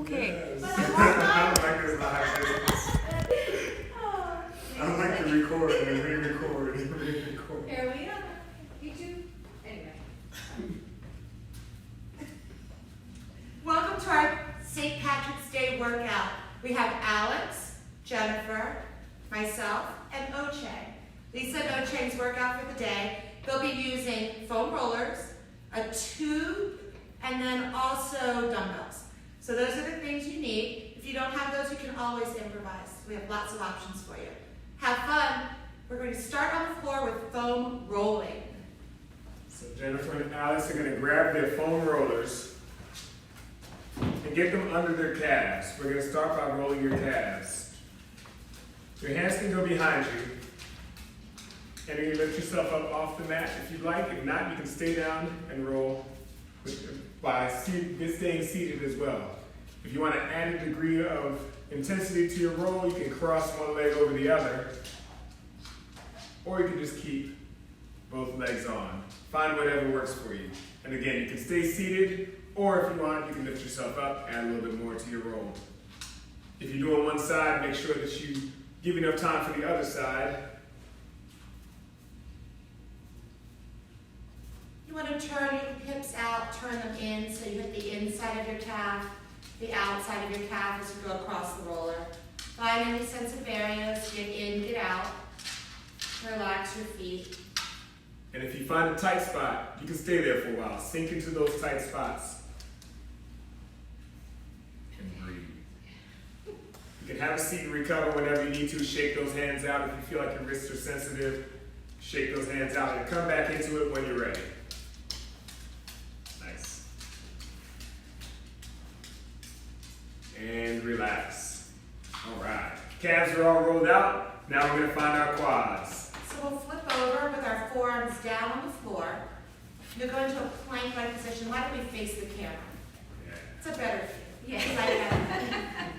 Okay. Yes. But I don't like this live thing. I don't like to record and re-record and re-record. Here we are. You two. Anyway. Welcome to our St. Patrick's Day workout. We have Alex, Jennifer, myself, and Oche. Lisa and Oche's workout for the day. They'll be using foam rollers, a tube, and then also dumbbells. So those are the things you need. If you don't have those, you can always improvise. We have lots of options for you. Have fun. We're going to start on the floor with foam rolling. So Jennifer and Alex are going to grab their foam rollers and get them under their calves. We're going to start by rolling your calves. Your hands can go behind you. And you can lift yourself up off the mat if you'd like. If not, you can stay down and roll by staying seated as well. If you want to add a degree of intensity to your roll, you can cross one leg over the other. Or you can just keep both legs on. Find whatever works for you. And again, you can stay seated, or if you want, you can lift yourself up, add a little bit more to your roll. If you're doing one side, make sure that you give enough time for the other side. You want to turn your hips out, turn them in so you hit the inside of your calf, the outside of your calf as you go across the roller. Find any sensitive areas, get in, get out. Relax your feet. And if you find a tight spot, you can stay there for a while. Sink into those tight spots. And breathe. You can have a seat and recover whenever you need to. Shake those hands out. If you feel like your wrists are sensitive, shake those hands out and come back into it when you're ready. Nice. And relax. All right. Calves are all rolled out. Now we're going to find our quads. So we'll flip over with our forearms down on the floor. You'll go into a plank-like position. Why don't we face the camera? Yeah. It's a better view. Yeah, like that.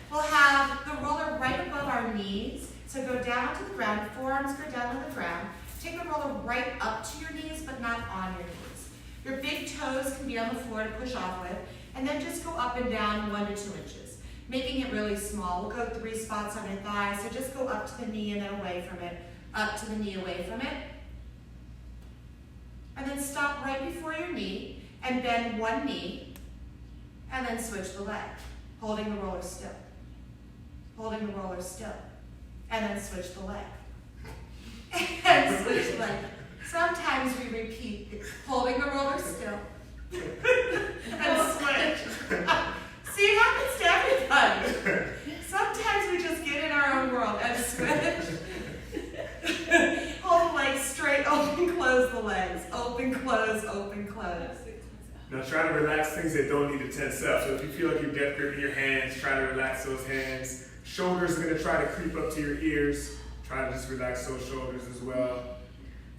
We'll have the roller right above our knees. So go down to the ground. Forearms go down to the ground. Take the roller right up to your knees, but not on your knees. Your big toes can be on the floor to push off with. And then just go up and down 1 to 2 inches, making it really small. We'll go 3 spots on your thighs. So just go up to the knee and then away from it. Up to the knee, away from it. And then stop right before your knee and bend one knee and then switch the leg, holding the roller still. Holding the roller still. And then switch the leg. And switch the leg. Sometimes we repeat, holding the roller still. And switch. See, it happens to everybody. Sometimes we just get in our own world and switch. Hold the legs straight, open, close the legs. Open, close, open, close. Now try to relax things that don't need to tense up. So if you feel like you're death gripping your hands, try to relax those hands. Shoulders are going to try to creep up to your ears. Try to just relax those shoulders as well.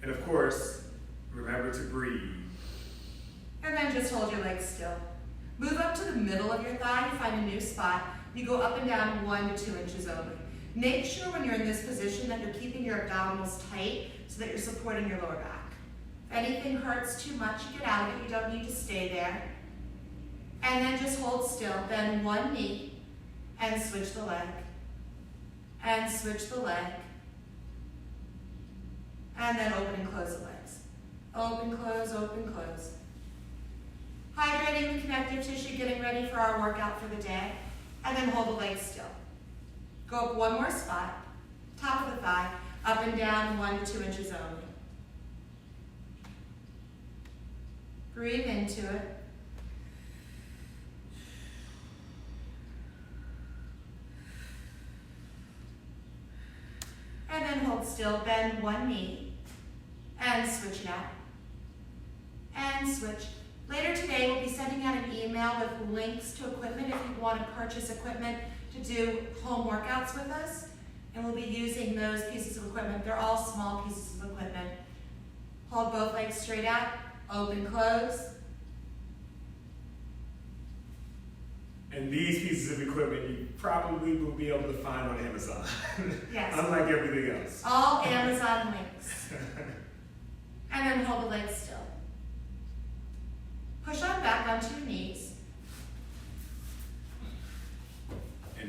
And of course, remember to breathe. And then just hold your legs still. Move up to the middle of your thigh. You find a new spot. You go up and down 1 to 2 inches only. Make sure when you're in this position that you're keeping your abdominals tight so that you're supporting your lower back. If anything hurts too much, get out of it. You don't need to stay there. And then just hold still. Bend one knee and switch the leg. And switch the leg. And then open and close the legs. Open, close, open, close. Hydrating the connective tissue, getting ready for our workout for the day. And then hold the legs still. Go up 1 more spot, top of the thigh, up and down 1 to 2 inches only. Breathe into it. And then hold still, bend one knee, and switch it out. And switch. Later today, we'll be sending out an email with links to equipment if you want to purchase equipment to do home workouts with us. And we'll be using those pieces of equipment. They're all small pieces of equipment. Hold both legs straight out, open, close. And these pieces of equipment you probably will be able to find on Amazon. Yes. Unlike everything else. All Amazon links. And then hold the legs still. Push on back onto your knees.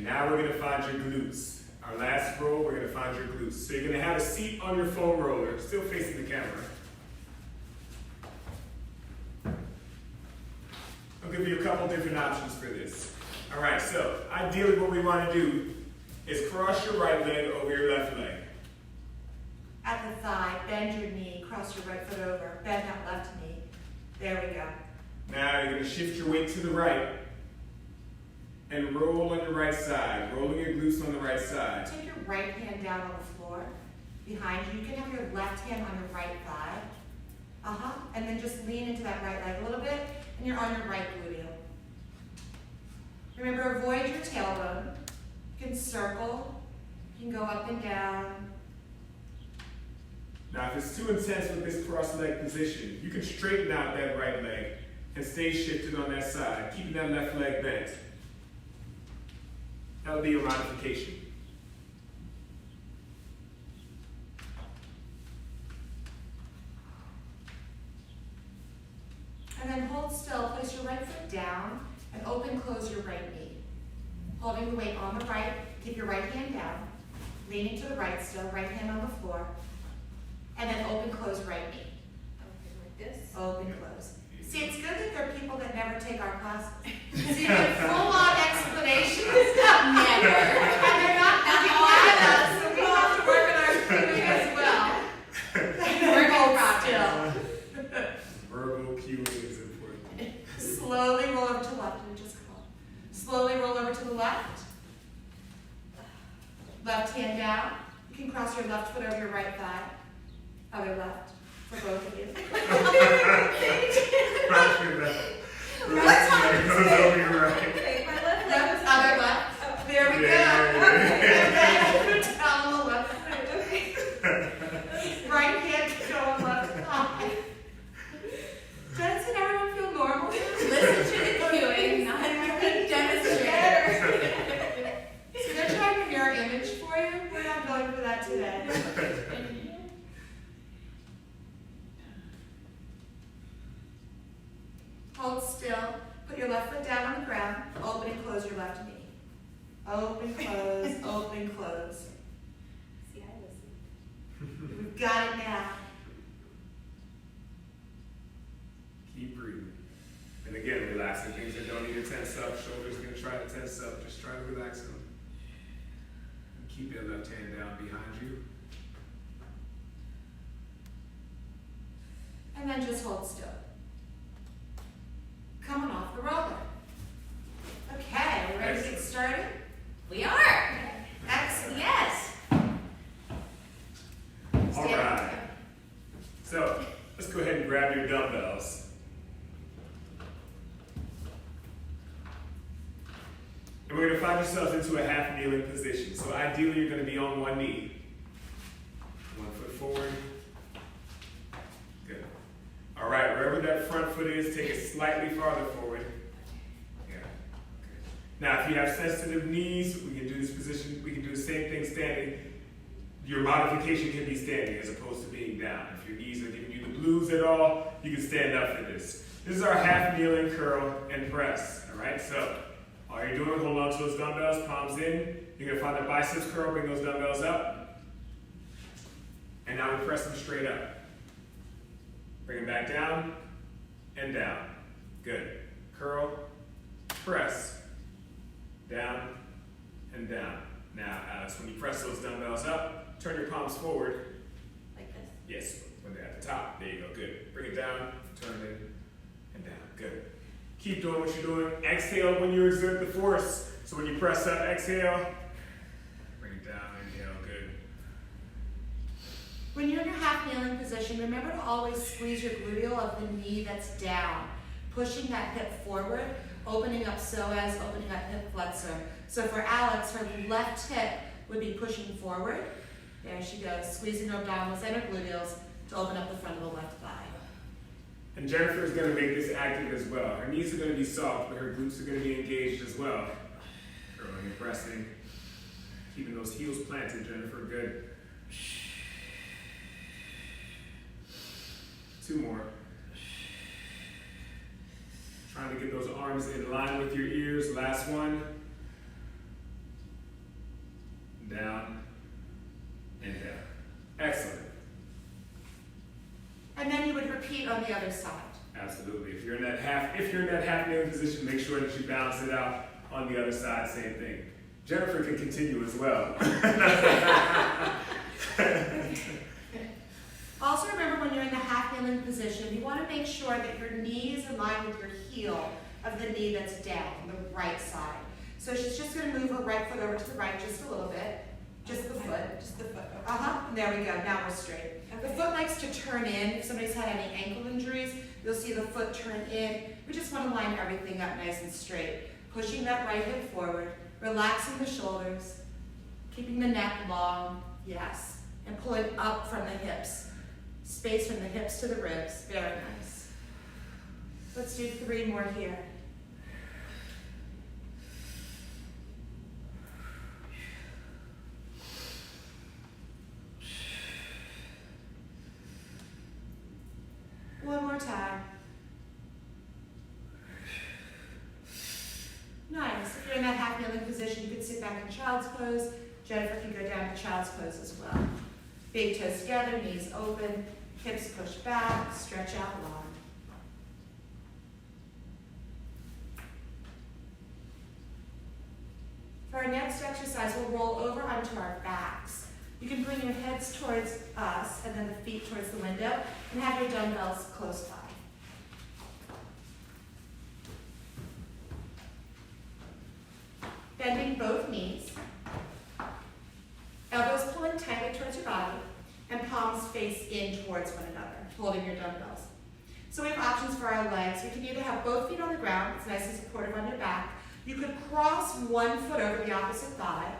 And now we're gonna find your glutes. Our last roll, we're gonna find your glutes. So you're gonna have a seat on your foam roller, still facing the camera. I'll give you a couple different options for this. All right, so ideally what we wanna do is cross your right leg over your left leg. At the thigh, bend your knee, cross your right foot over, bend that left knee. There we go. Now you're gonna shift your weight to the right and roll on your right side, rolling your glutes on the right side. Take your right hand down on the floor behind you. You can have your left hand on your right thigh. And then just lean into that right leg a little bit, and you're on your right gluteal. Remember, avoid your tailbone. You can circle, you can go up and down. Now, if it's too intense with this cross leg position, you can straighten out that right leg and stay shifted on that side, keeping that left leg bent. That'll be your modification. And then hold still, place your right foot down, and open, close your right knee. Holding the weight on the right, keep your right hand down, leaning to the right still, right hand on the floor, and then open, close right knee. Open like this. Open, close. See, it's good that there are people that never take our classes. So you get full-on explanations. Never. And they're not looking at us, so we have to work on our cueing as well. Hold still. Verbal cueing is important. Slowly roll over to the left. And just come on. Slowly roll over to the left. Left hand down. You can cross your left foot over your right thigh. Other left. For both of you. Cross your left. What time Goes is it? over your right. Okay, my left leg Left, is other left. There we go. Yeah. And then down on the left. Okay. Right hand can go on left thigh. Doesn't everyone feel normal? Listen to the cueing, not demonstrate. So they're trying to mirror image for you. We're not going for that today. Hold still. Put your left foot down on the ground. Open and close your left knee. Open, close, open, close. See, I listen. We've got it now. Keep breathing. And again, relaxing things that don't need to tense up. Shoulders are going to try to tense up. Just try to relax them. And keep your left hand down behind you. And then just hold still. Coming off the roller. Okay, we ready to get started? We are. Excellent. Yes. All right. So let's go ahead and grab your dumbbells. And we're going to find yourselves into a half kneeling position. So ideally, you're going to be on one knee. 1 foot forward. Good. All right, wherever that front foot is, take it slightly farther forward. Yeah. Okay. Now, if you have sensitive knees, we can do this position. We can do the same thing standing. Your modification can be standing as opposed to being down. If your knees are giving you the blues at all, you can stand up for this. This is our half kneeling curl and press. All right, so all you're doing, hold on to those dumbbells, palms in. You're gonna find the biceps curl, bring those dumbbells up. And now we press them straight up. Bring them back down and down. Good. Curl, press, down and down. Now, Alex, when you press those dumbbells up, turn your palms forward. Like this. Yes, when they're at the top. There you go. Good. Bring it down, turn it and down. Good. Keep doing what you're doing. Exhale when you exert the force. So when you press up, exhale. Bring it down, inhale. Good. When you're in your half kneeling position, remember to always squeeze your gluteal of the knee that's down, pushing that hip forward, opening up psoas, opening up hip flexor. So for Alex, her left hip would be pushing forward. There she goes, squeezing her abdominals and her gluteals to open up the front of the left thigh. And Jennifer is going to make this active as well. Her knees are going to be soft, but her glutes are going to be engaged as well. Curling and pressing. Keeping those heels planted, Jennifer. Good. 2 more. Trying to get those arms in line with your ears. Last one. down, and down. Excellent. And then you would repeat on the other side. Absolutely. If you're in that half kneeling position, make sure that you balance it out on the other side, same thing. Jennifer can continue as well. Also remember when you're in the half kneeling position, you want to make sure that your knee is in line with your heel of the knee that's down, the right side. So she's just going to move her right foot over to the right just a little bit. Just the foot. Just the foot. And there we go. Now we're straight. The foot likes to turn in. If somebody's had any ankle injuries, you'll see the foot turn in. We just want to line everything up nice and straight. Pushing that right hip forward, relaxing the shoulders, keeping the neck long, yes, and pulling up from the hips. Space from the hips to the ribs, very nice. Let's do 3 more here. One more time. Nice. If you're in that half kneeling position, you can sit back in child's pose. Jennifer can go down to child's pose as well. Big toes together, knees open, hips pushed back, stretch out long. For our next exercise, we'll roll over onto our backs. You can bring your heads towards us and then the feet towards the window and have your dumbbells close by. Bending both knees. Elbows pulling tightly towards your body and palms face in towards one another, holding your dumbbells. So we have options for our legs. We can either have both feet on the ground, it's nice and supportive on your back. You could cross one foot over the opposite thigh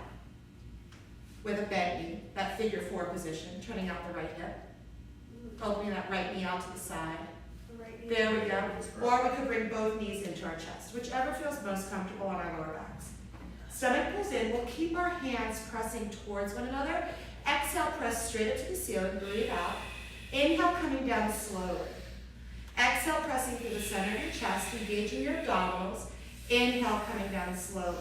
with a bent knee, that figure 4 position, turning out the right hip, opening that right knee out to the side. There we go. Or we could bring both knees into our chest, whichever feels most comfortable on our lower backs. Stomach pulls in. We'll keep our hands pressing towards one another. Exhale, press straight up to the ceiling, breathe out. Inhale, coming down slowly. Exhale, pressing through the center of your chest, engaging your abdominals. Inhale, coming down slowly.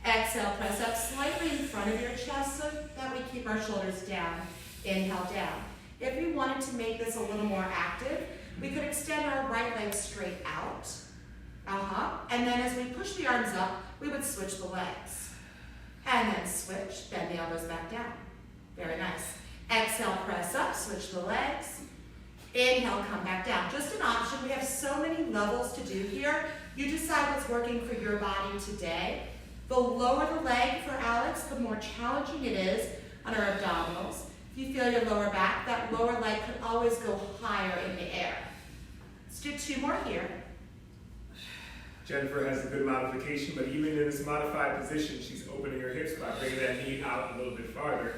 Exhale, press up slightly in front of your chest so that we keep our shoulders down. Inhale, down. If we wanted to make this a little more active, we could extend our right leg straight out. And then as we push the arms up, we would switch the legs. And then switch, bend the elbows back down. Very nice. Exhale, press up, switch the legs. Inhale, come back down. Just an option. We have so many levels to do here. You decide what's working for your body today. The lower the leg for Alex, the more challenging it is on our abdominals. If you feel your lower back, that lower leg could always go higher in the air. Let's do 2 more here. Jennifer has a good modification, but even in this modified position, she's opening her hips by bringing that knee out a little bit farther.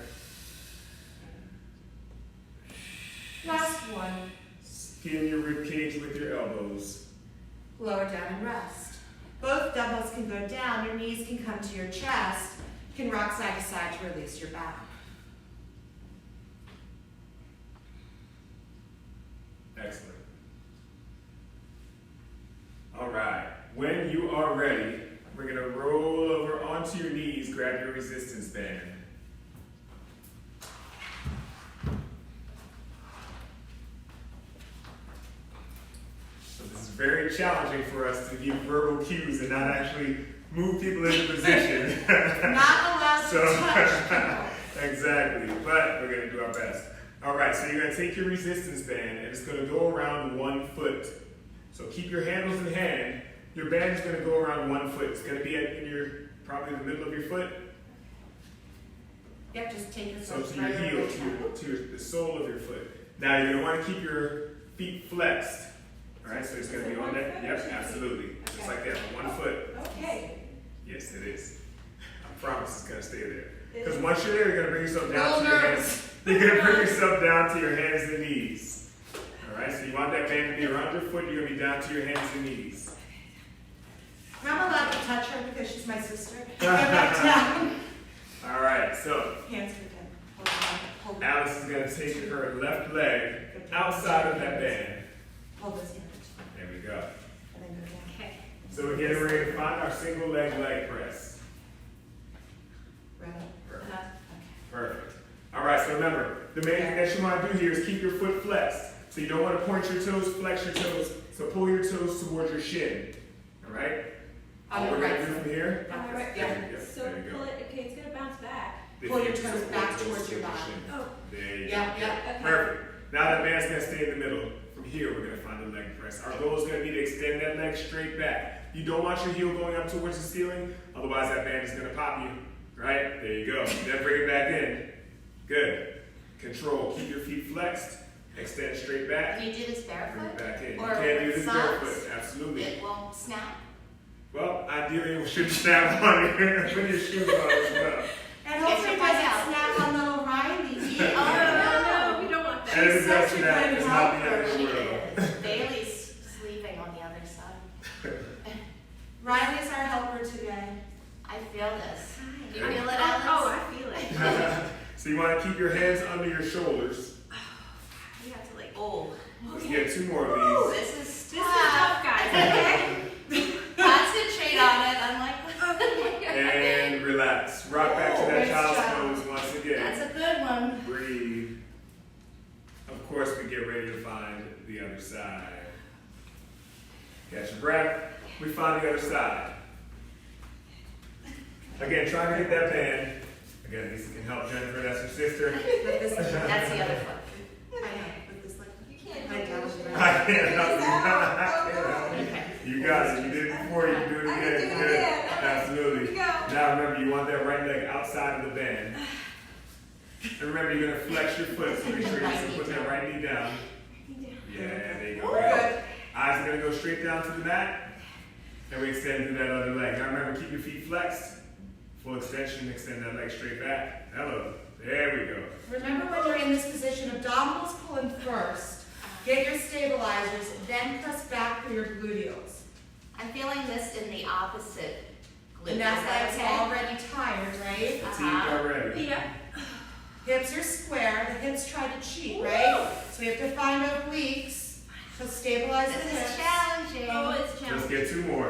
Last one. Skin your rib cage with your elbows. Lower down and rest. Both dumbbells can go down. Your knees can come to your chest. You can rock side to side to release your back. Excellent. All right. When you are ready, we're going to roll over onto your knees, grab your resistance band. So this is very challenging for us to give verbal cues and not actually move people into position. Not allowed to touch people. Exactly, but we're going to do our best. All right, so you're going to take your resistance band and it's going to go around 1 foot. So keep your handles in hand. Your band is going to go around 1 foot. It's going to be probably the middle of your foot. Yep, just take your So foot to your right heel, over the top. to the sole of your foot. Now you're going to want to keep your feet flexed. All right, so it's going to be on that. Yep, absolutely. Just like that, 1 foot. Okay. Yes, it is. I promise it's going to stay there. Because once you're there, you're going to bring yourself down Little to your nervous. hands. You're going to bring yourself down to your hands and knees. All right, so you want that band to be around your foot. You're going to be down to your hands and knees. I'm allowed to touch her because she's my sister. Get back down. All right, so Hands are down. Hold on. Hold on. Alice is going to take her left leg outside of that band. Hold those hands. There we go. And then go down. Okay. So we're getting ready to find our single leg press. Right. Perfect. the main thing that you want to do here is keep your foot flexed. So you don't want to point your toes, flex your toes. So pull your toes towards your shin. All right? On What the we're right going to do foot. from here? On the right, There you go. So There you pull go. it, okay, it's gonna bounce back. Pull your toes back towards your shin. body. Oh, There you Yep, go. yep. okay. Perfect. Now that band's going to stay in the middle. From here, we're going to find the leg press. Our goal is going to be to extend that leg straight back. You don't want your heel going up towards the ceiling, otherwise that band is going to pop you. Right? There you go. Then bring it back in. Good. Control. Keep your feet flexed. Extend straight back. Can you do this Bring it barefoot? back in. You Or can't do with this socks? barefoot. Absolutely. It won't snap. Well, ideally, it should snap on you. Put your shoes on as well. And hopefully it Get your doesn't foot out. snap on little Riley. Oh, no, we don't want And that. if it does such a snap, good it's not the helper. end of She the world. is. Bailey's sleeping on the other side. Riley's our helper today. I feel this. Do you Okay. feel it, Alex? Oh, I feel it. So you want to keep your hands under your shoulders. You have to like, Oh, Let's get 2 more Ooh, of this is this is tough. tough, guys, okay? Concentrate on it. I'm like, these. And relax. Rock back to that Nice child's job. pose once again. that's a good one. Breathe. Of course, we get ready to find the other side. Catch your breath. We find the other side. Again, try to get that band. Again, Lisa can help Jennifer. That's her sister. With this, That's the other foot. I know, with this like. You can't I do double it. breath. I can't help you. I can't help you. Okay. You got it. You did it before. You can do it I again. can do it Good. again. Okay. Absolutely. Here we go. Now remember, you want that right leg outside of the band. And remember, you're going to flex your foot, so make sure you put that right knee down. Yeah, there you go. Good. Eyes are going to go straight down to the mat. And we extend to that other leg. Now remember, keep your feet flexed. Full extension, extend that leg straight back. Hello. There we go. Remember when you're in this position, abdominals pull in first. Get your stabilizers, then press back for your gluteals. I'm feeling this in the opposite glute. And that's Is why that it's okay? already tired, right? Fatigued already. Yeah. Hips are square, the hips try to cheat, right? So we have to find obliques. So stabilize the This hips. is challenging. Oh, it's Let's challenging. get 2 more.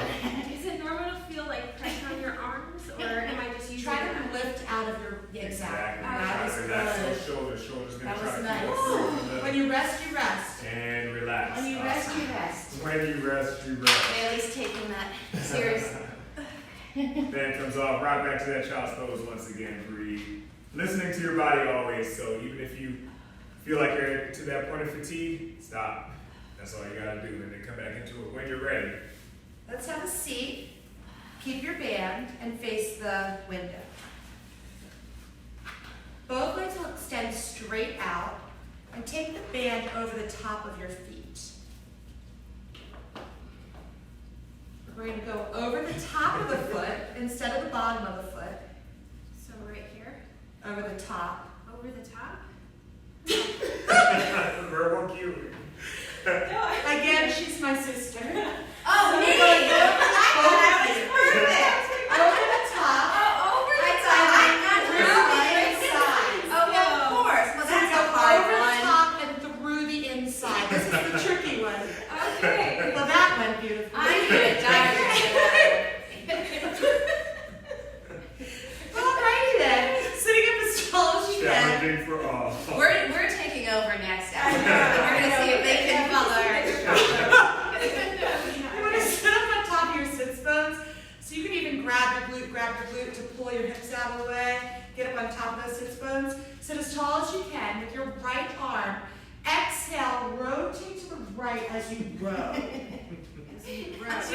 Is it normal to feel like pressure on your arms, or am I just using Try that? to lift out of your, exactly. That was Relax those good. shoulders. Shoulders going That to was try to nice. keep us through When you rest, you rest. And relax. When you rest, Awesome. you rest. When you rest, you rest. Bailey's taking that seriously. Band comes off, right back to that child's pose once again. Breathe. Listening to your body always, so even if you feel like you're to that point of fatigue, stop. That's all you gotta do, and then come back into it when you're ready. Let's have a seat. Keep your band and face the window. Both legs will extend straight out and take the band over the top of your feet. We're going to go over the top of the foot instead of the bottom of the foot. So right here, Over the top. over the top. Verbal cue. Again, she's my sister. Oh, So me! we're going over the I top. thought I was perfect. Over the top. Oh, over the I top. I got through the inside. Oh, well, of course. Well, So that's go a hard over the one. top and through the inside. This is the tricky one. Okay. Well, that went beautifully. I'm good. Alrighty then. Sitting up as tall as you can. Challenging for all. We're taking over next I know. episode. We're going to see if they can follow our instructions. You want to sit up on top of your sits bones, so you can even grab your glute to pull your hips out of the way. Get up on top of those sits bones. Sit as tall as you can with your right arm. Exhale, rotate to the right as you row. So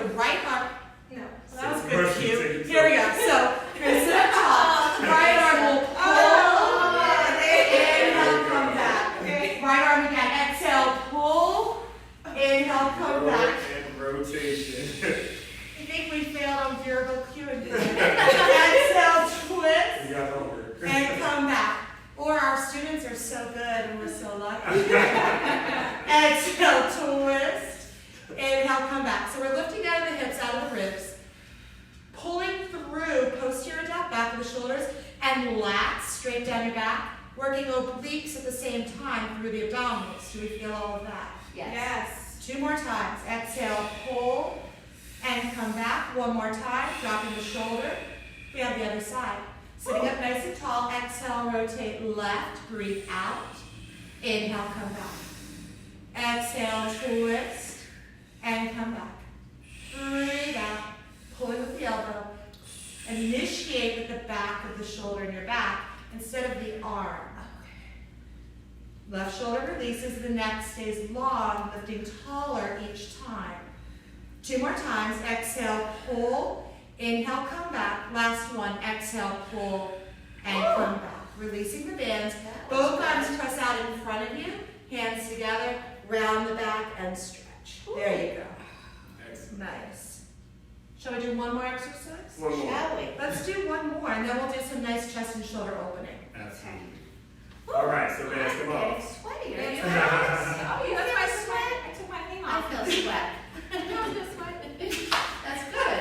the right arm. No. Well, that was So good first you cue. take it Here we go. So you're gonna sit up tall. Right arm will pull. Inhale, come back. Right arm again. Exhale, pull. Inhale, come Roll back. and rotation. I think we failed on verbal cueing today. Exhale, twist, You got over. and come back. Or our students are so good and we're so lucky. Exhale, twist. Inhale, come back. So we're lifting out of the hips, out of the ribs. Pulling through posterior depth, back of the shoulders, and lats straight down your back. Working obliques at the same time through the abdominals. Do we feel all of that? Yes. 2 more times. Exhale, pull, and come back. 1 more time, dropping the shoulder. We have the other side. Sitting up nice and tall, exhale, rotate left, breathe out. Inhale, come back. Exhale, twist, and come back. Breathe out, pulling with the elbow. Initiate with the back of the shoulder in your back instead of the arm. Left shoulder releases, the neck stays long, lifting taller each time. 2 more times, exhale, pull, inhale, come back. Last one, exhale, pull, and come back. Releasing the bands. Both arms press out in front of you, hands together, round the back and stretch. There you go. Excellent. Nice. Shall we do one more exercise? One more. Shall we? Let's do one more, and then we'll do some nice chest and shoulder opening. Absolutely. All right, so bands come I'm getting off. sweaty. Yeah, Are you you? know, that's my sweat. I took my thing I off. feel sweat. I feel sweat. That's good.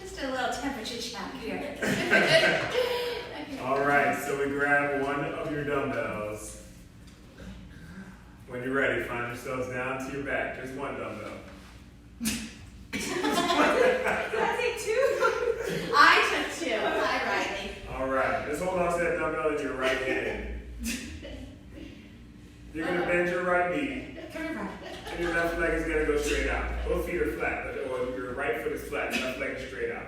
Just a little temperature check here. Okay. All right, so we grab one of your dumbbells. When you're ready, find yourselves down to your back. Just one dumbbell. Did I take 2? I took 2. Hi, Riley. All right, just hold on to that dumbbell in your right hand. You're gonna bend your right knee, Come here, Brian. and your left leg is gonna go straight out. Both feet are flat, or your right foot is flat, left leg is straight out.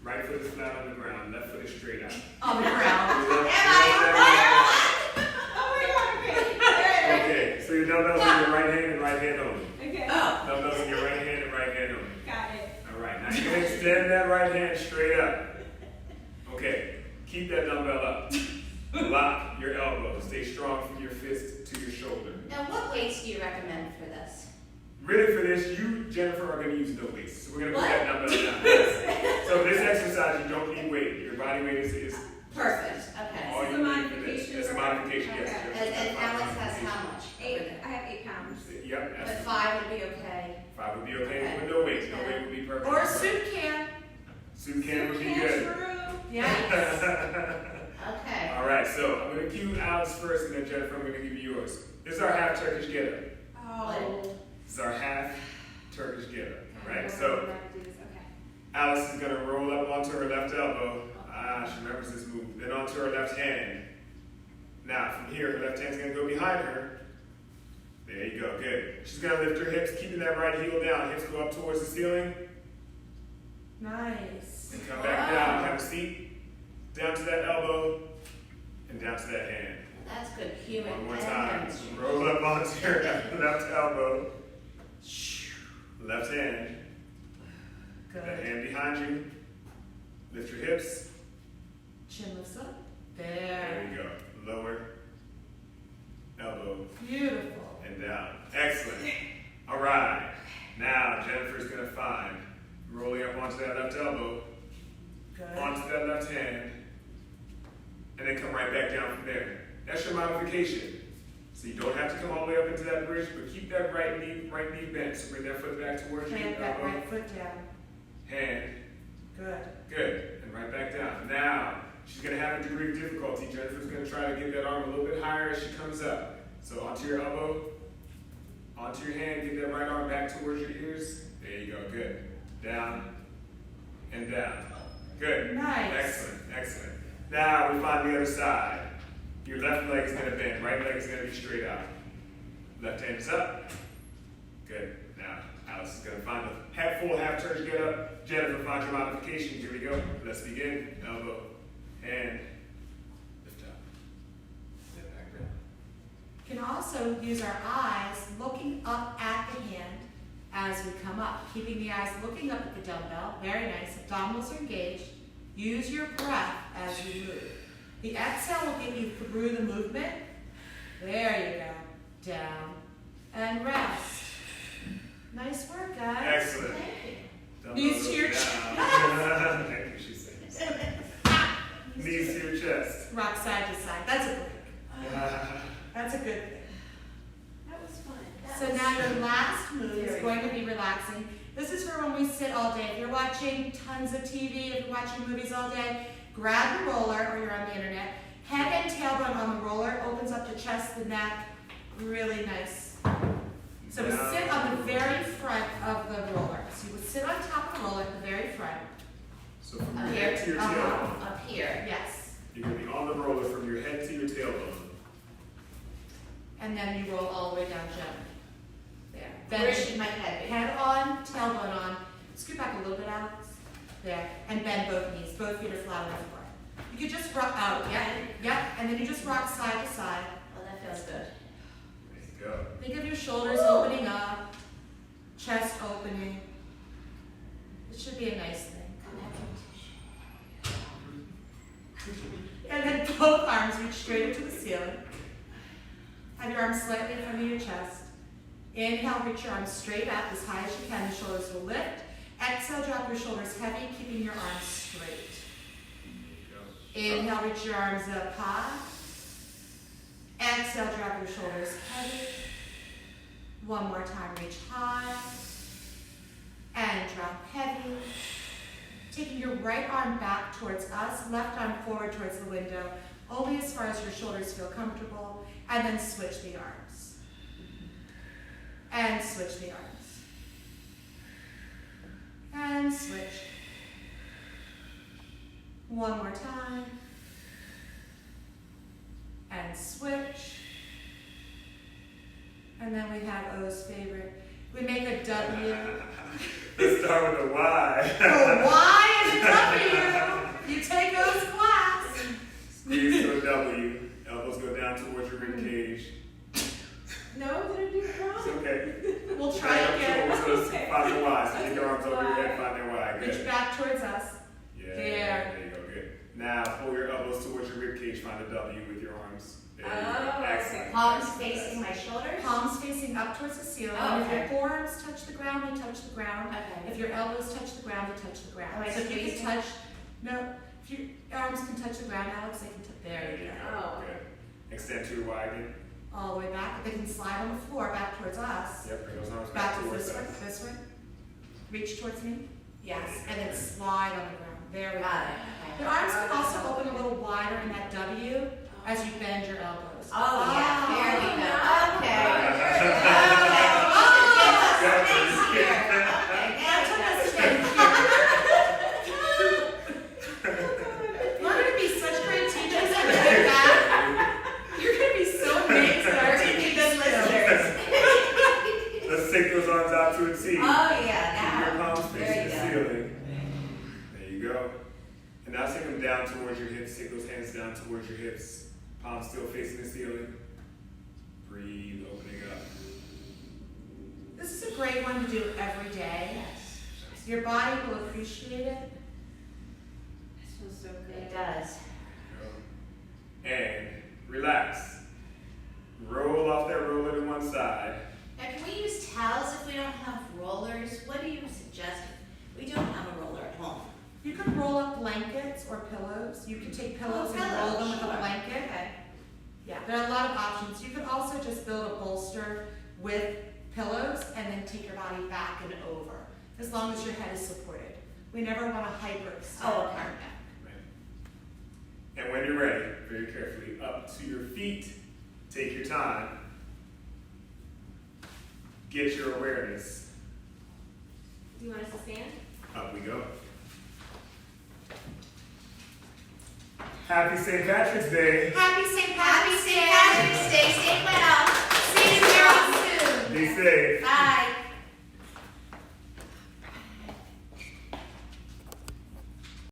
Right foot is flat on the ground, left foot is straight out. On the ground. Your left- Am I Oh my god, okay. Okay, so your dumbbells in your right hand and right hand only. Okay. Oh. Dumbbells in your right hand and right hand only. Got it. All right, now you're gonna extend that right hand straight up. Okay, keep that dumbbell up. Lock your elbow. Stay strong from your fist to your shoulder. Now, what weights do you recommend for this? Really, for this, you, Jennifer, are gonna use no weights. So we're gonna put What? that dumbbell down. So this exercise, you don't need weight. Your body weight is Perfect. Okay. all This you is a need for this. modification It's a for- modification, yes. Okay. Jennifer, And that's Alex a has modification. how much? I have 8 pounds. Yep, But absolutely. 5 would be okay. 5 would be okay Okay. with no weights. No weight would be perfect. Or a soup can. Soup can would be Soup good. can, shrew. Yes. Okay. All right, so I'm going to cue Alex first, and then Jennifer, I'm going to give you yours. This is our half Turkish get up. Oh. This is our half Turkish get up, right? Okay, So do this. Okay. Alice is going to roll up onto her left elbow. She remembers this move. Then onto her left hand. Now, from here, her left hand's going to go behind her. There you go, good. She's going to lift her hips, keeping that right heel down. Hips go up towards the ceiling, Nice. and come back down. Have a seat. Down to that elbow, and down to that hand. That's good. Human. One more and time. hamstring. Roll up onto your left elbow. Left hand. That Good. hand behind you. Lift your hips. Chin lifts up. There There. you go. Lower. Elbow. Beautiful. And down. Excellent. All right. Now Jennifer's going to find rolling up onto that left elbow, Good. onto that left hand, and then come right back down from there. That's your modification. So you don't have to come all the way up into that bridge, but keep that right knee bent. So bring that foot back towards your Plant that elbow, right foot down. hand. Good. Good. And right back down. Now, she's going to have a degree of difficulty. Jennifer's going to try to get that arm a little bit higher as she comes up. So onto your elbow, onto your hand, get that right arm back towards your ears. There you go. Good. Down and down. Good. Nice. Excellent. Excellent. Now we find the other side. Your left leg is going to bend. Right leg is going to be straight out. Left hand is up. Good. Now, Alice is going to find the full half turn to get up. Jennifer, find your modification. Here we go. Let's begin. Elbow, hand, lift up. Then back down. We can also use our eyes looking up at the hand as we come up. Keeping the eyes looking up at the dumbbell. Very nice. Abdominals are engaged. Use your breath as you move. The exhale will get you through the movement. There you go. Down and rest. Nice work, guys. Excellent. Thank you. Dumbbells Knees to your down. chest. Thank you, she says. Knees to your chest. Rock side to side. That's a break. That's a good thing. That was fun. So now your last move is Very going to be relaxing. This is for when we sit all day. If you're watching tons of TV, if you're watching movies all day, grab the roller, or you're on the internet. Head and tailbone on the roller opens up the chest, the neck. Really nice. So we Down. sit on the very front of the roller. So you would sit on top of the roller at the very front. So from your Up head to your tailbone. Up here. Yes. You're going to be on the roller from your head to your tailbone. And then you roll all the way down gently. There. Where should my head be? Head on, tailbone on. Scoot back a little bit, Alex. There. And bend both knees. Both feet are flat on the floor. You could just rock out. Yep. Yep. And then you just rock side to side. Oh, that feels good. There you go. Think of your shoulders opening up, chest opening. It should be a nice thing. And then both arms reach straight into the ceiling. Have your arms slightly in front of your chest. Inhale, reach your arms straight up as high as you can. The shoulders will lift. Exhale, drop your shoulders heavy, keeping your arms straight. There you go. Inhale, reach your arms up high. Exhale, drop your shoulders heavy. One more time, reach high. And drop heavy. Taking your right arm back towards us, left arm forward towards the window, only as far as your shoulders feel comfortable, and then switch the arms. And switch the arms. And switch. One more time. And switch. And then we have O's favorite. We make a W. Let's start with a Y. A Y and a W. You take O's class. Squeeze to a W. Elbows go down towards your rib cage. No, did I do it wrong? It's okay. We'll try again. So find the Y. So take your arms over your head, find your Y. Reach Good. back towards us. Yeah. There. There you go. Good. Now pull your elbows towards your rib cage. Find a W with your arms. There you go. Oh, Excellent. Palms facing my shoulders. Palms facing up towards the ceiling. Oh, If okay. your forearms touch the ground, they touch the ground. Okay. If your elbows touch the ground, they touch the ground. Am I So if you squeezing? can touch, no, if your arms can touch the ground, Alex, they can touch, there you go. Oh. Good. Extend to your Y again. All the way back. They can slide on the floor back towards us. Yep. Bring those arms Back back to towards this way, us. this way. Reach towards me. Yes. And then slide on the ground. There we go. Got it. The arms can also open a little wider in that W as you bend your elbows. Oh, yeah. There we go. Okay. Oh. Give us space here. Okay. That took us to here. We're going to be such great teachers when we get back. You're going to be so amazed at our teaching Good skills. listeners. Let's take those arms out to a T. Oh, yeah. Keep your Now. palms There facing you the go. ceiling. There you go. And now take them down towards your hips. Take those hands down towards your hips. Palms still facing the ceiling. Breathe, opening up. This is a great one to do every day. Yes. Your body will appreciate it. This feels so good. It does. Go. And relax. Roll off that roller to one side. Now, can we use towels if we don't have rollers? What do you suggest if we don't have a roller at home? You can roll up blankets or pillows. You can take pillows and roll them with a blanket. Okay. Yeah, there are a lot of options. You could also just build a bolster with pillows and then take your body back and over, as long as your head is supported. We never want to hyperextend Oh, okay. our neck. Right. And when you're ready, very carefully, up to your feet. Take your time. Get your awareness. Do you want us to stand? Up we go. Happy St. Patrick's Day. Happy St. Happy Patrick's St. Patrick's Day. Stay well. See you very soon. Be safe. Bye.